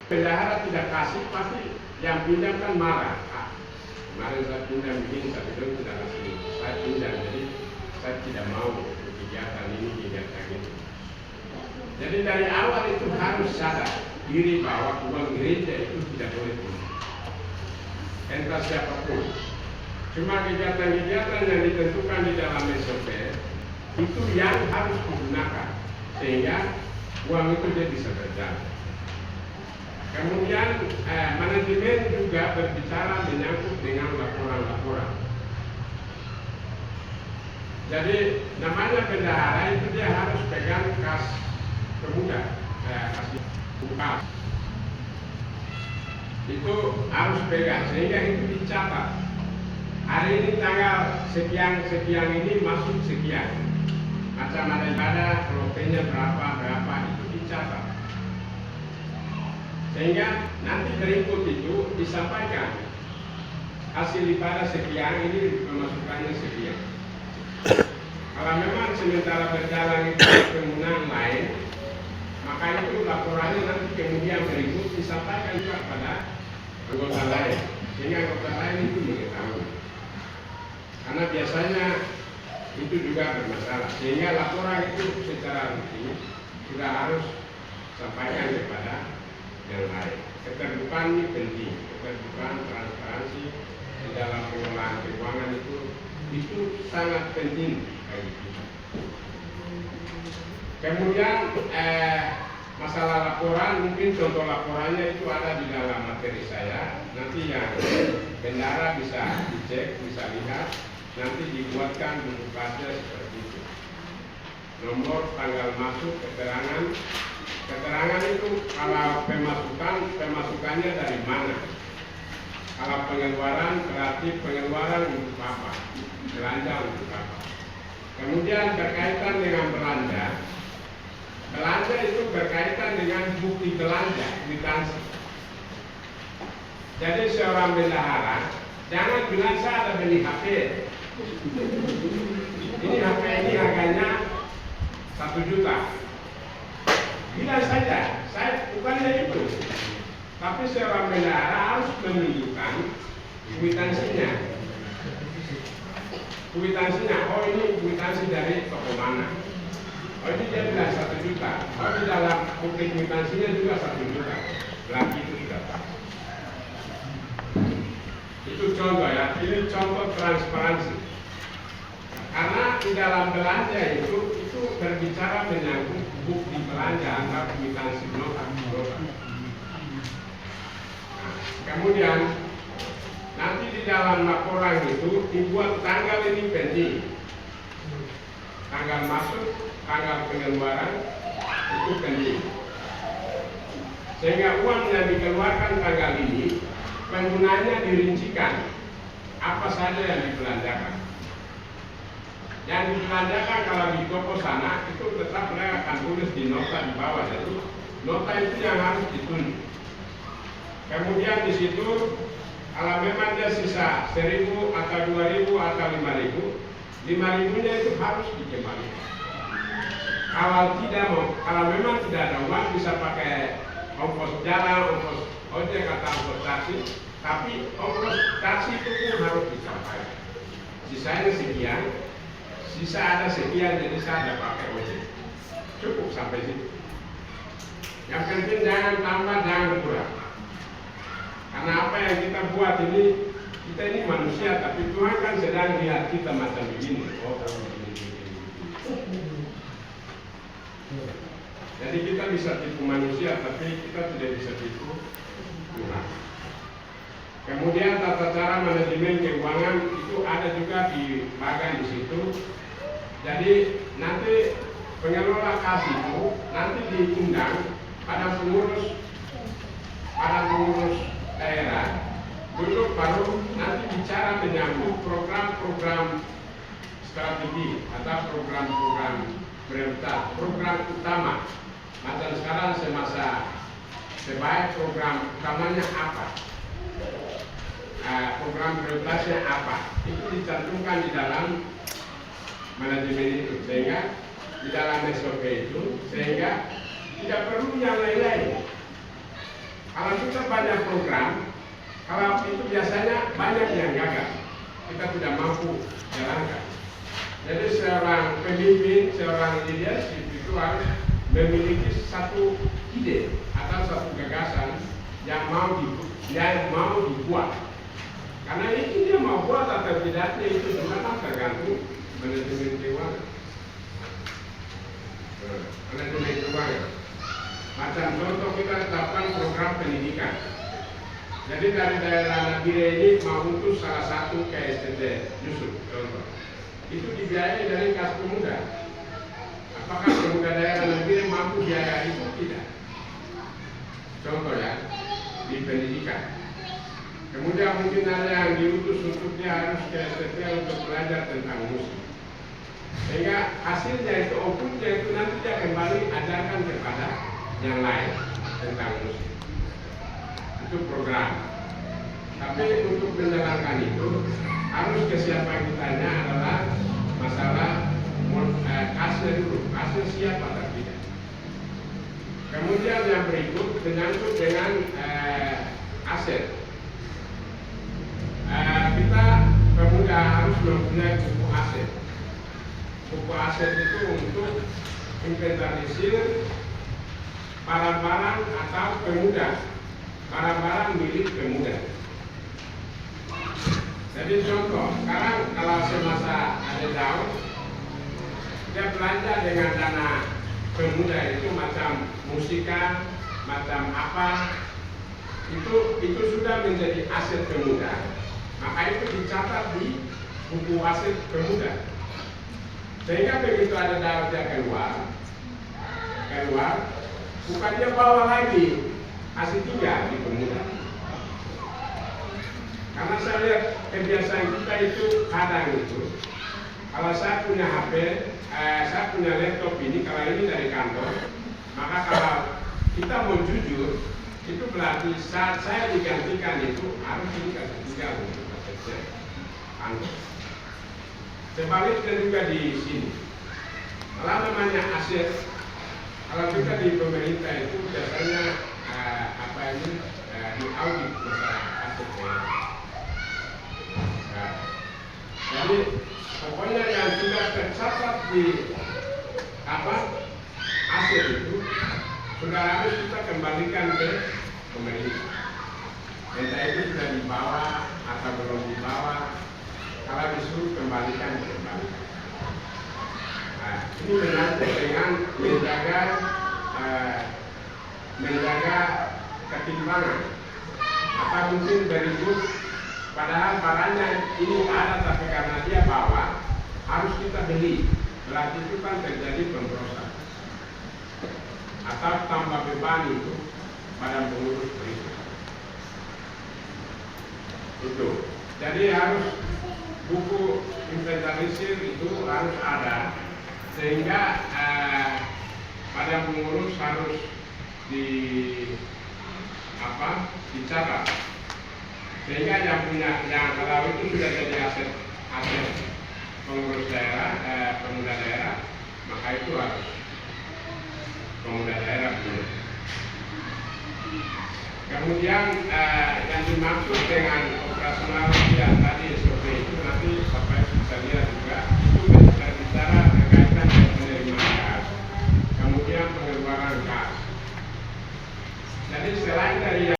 Bendahara tidak kasih, pasti yang pinjam kan marah. Kemarin saya pinjam begini, saya bilang tidak kasih, saya pinjam, jadi saya tidak mau kegiatan ini, kegiatan itu. Jadi dari awal itu harus sadar diri bahwa uang gereja itu tidak boleh tunai. Entah siapapun. Cuma kegiatan-kegiatan yang ditentukan di dalam SOP itu yang harus digunakan sehingga uang itu dia bisa berjalan. Kemudian manajemen juga berbicara menyangkut dengan laporan-laporan. Jadi namanya bendahara itu dia harus pegang kas pemuda, kas buka. Itu harus pegang sehingga itu dicatat. Hari ini tanggal sekian ini masuk sekian. Macam ada ibadah, kelopenya berapa itu dicatat. Sehingga nanti berikut itu disampaikan hasil ibadah sekian ini pemasukannya sekian. Kalau memang sementara berjalan itu penggunaan lain, maka itu laporannya nanti kemudian berikut disampaikan juga pada anggota lain, sehingga anggota lain itu mengetahui. Karena biasanya itu juga bermasalah, sehingga laporan itu secara rutin sudah harus sampaikan kepada yang lain. Keterbukaan ini penting, keterbukaan, transparansi di dalam pengelolaan keuangan itu sangat penting bagi kita. Kemudian masalah laporan, mungkin contoh laporannya itu ada di dalam materi saya. Nanti yang bendahara bisa dicek, bisa lihat. Nanti dibuatkan bentuk baca seperti itu. Nomor, tanggal masuk, keterangan. Keterangan itu kalau pemasukannya dari mana? Kalau pengeluaran berarti pengeluaran untuk apa? Belanja untuk apa? Kemudian berkaitan dengan belanja. Belanja itu berkaitan dengan bukti belanja, kwitansi. Jadi seorang bendahara jangan bilang saya ada beli HP. Ini HP ini harganya 1 juta. Bilang saja, saya bukannya itu. Tapi seorang bendahara harus menunjukkan kwitansinya. Kwitansinya, oh ini kwitansi dari toko mana? Oh ini dia bilang 1 juta. Oh di dalam bukti kwitansinya juga 1 juta. Berarti itu sudah pas. Itu contoh ya, ini contoh transparansi. Karena di dalam belanja itu berbicara menyangkut bukti belanja antara kwitansi nota. Kemudian nanti di dalam laporan itu dibuat tanggal ini penting. Tanggal masuk, tanggal pengeluaran itu penting. Sehingga uang yang dikeluarkan tanggal ini penggunanya dirincikan apa saja yang dibelanjakan. Yang dibelanjakan kalau di toko sana itu tetap mereka akan tulis di nota di bawah. Jadi nota itu yang harus ditunjuk. Kemudian di situ kalau memang dia sisa 1.000 atau 2.000 atau 5.000, 5.000-nya itu harus dikembalikan. Kalau memang tidak ada uang bisa pakai ongkos jalan, ongkos ojek atau ongkos taksi, tapi ongkos taksi itu pun harus disampaikan. Sisanya sekian, sisa ada sekian, jadi saya ada pakai ojek. Cukup sampai situ. Yang penting jangan tambah, jangan kurang. Karena apa yang kita buat ini, kita ini manusia, tapi Tuhan kan sedang lihat kita macam begini. Oh, begini. Jadi kita bisa tipu manusia, tapi kita tidak bisa tipu Tuhan. Kemudian tata cara manajemen keuangan itu ada juga di bagian di situ. Jadi nanti pengelola kas itu nanti diundang pada pengurus daerah duduk baru nanti bicara menyambut program-program strategi atau program-program prioritas, program utama. Macam sekarang semasa sebaik program utamanya apa? Program prioritasnya apa? Itu dicantumkan di dalam manajemen itu, sehingga di dalam SOP itu, sehingga tidak perlu yang lain-lain. Kalau kita banyak program, kalau itu biasanya banyak yang gagal, kita tidak mampu jalankan. Jadi seorang pemimpin, seorang leadership itu harus memiliki satu ide atau satu gagasan yang mau dibuat. Karena ini dia mau buat atau tidaknya itu cuma tergantung manajemen keuangan. Manajemen keuangan. Macam contoh kita tetapkan program pendidikan. Jadi dari daerah Nabire ini mau untuk salah satu KSTD Yusuf contoh. Itu dibiayai dari kas pemuda. Apakah pemuda daerah Nabire mampu biaya itu? Tidak. Contoh ya, di pendidikan. Kemudian mungkin ada yang diutus untuk dia harus ke STT untuk belajar tentang musik. Sehingga hasilnya itu, outputnya itu nanti dia kembali ajarkan kepada yang lain tentang musik. Itu program. Tapi untuk menjalankan itu harus kesiapan kitanya adalah masalah kasnya dulu, kasnya siap atau tidak. Kemudian yang berikut menyangkut dengan aset. Kita pemuda harus mempunyai buku aset. Buku aset itu untuk inventarisir barang-barang atau pemuda, barang-barang milik pemuda. Jadi contoh, sekarang kalau semasa ada Daud, dia belanja dengan dana pemuda itu macam musika, macam apa, itu sudah menjadi aset pemuda. Maka itu dicatat di buku aset pemuda. Sehingga begitu ada Daud dia keluar, bukan dia bawa lagi aset 3 di pemuda. Karena saya lihat kebiasaan kita itu kadang itu, kalau saya punya HP, saya punya laptop ini, kalau ini dari kantor, maka kalau kita mau jujur, itu berarti saat saya digantikan itu harus ini kasih 3 untuk asetnya kantor. Sebaliknya juga di sini, kalau namanya aset, kalau kita di pemerintah itu biasanya di audit masalah asetnya. Jadi pokoknya yang sudah tercatat di aset itu sudah harus kita kembalikan ke pemerintah. Entah itu sudah dibawa atau belum dibawa, kalau disuruh kembalikan kembali. Nah, ini menyangkut dengan menjaga ketimbangan. Apa mungkin berikut padahal barangnya ini ada tapi karena dia bawa harus kita beli, berarti itu kan terjadi pemborosan atau tambah beban itu pada pengurus berikut. Itu jadi harus buku inventarisir itu harus ada sehingga pada pengurus harus dicatat. Sehingga yang kalau itu sudah jadi aset pengurus daerah, pemuda daerah, maka itu harus pemuda daerah punya. Kemudian yang dimaksud dengan operasional yang tadi SOP itu nanti Bapak bisa lihat juga itu berbicara berkaitan dengan penerimaan kas, kemudian pengeluaran kas. Jadi selain dari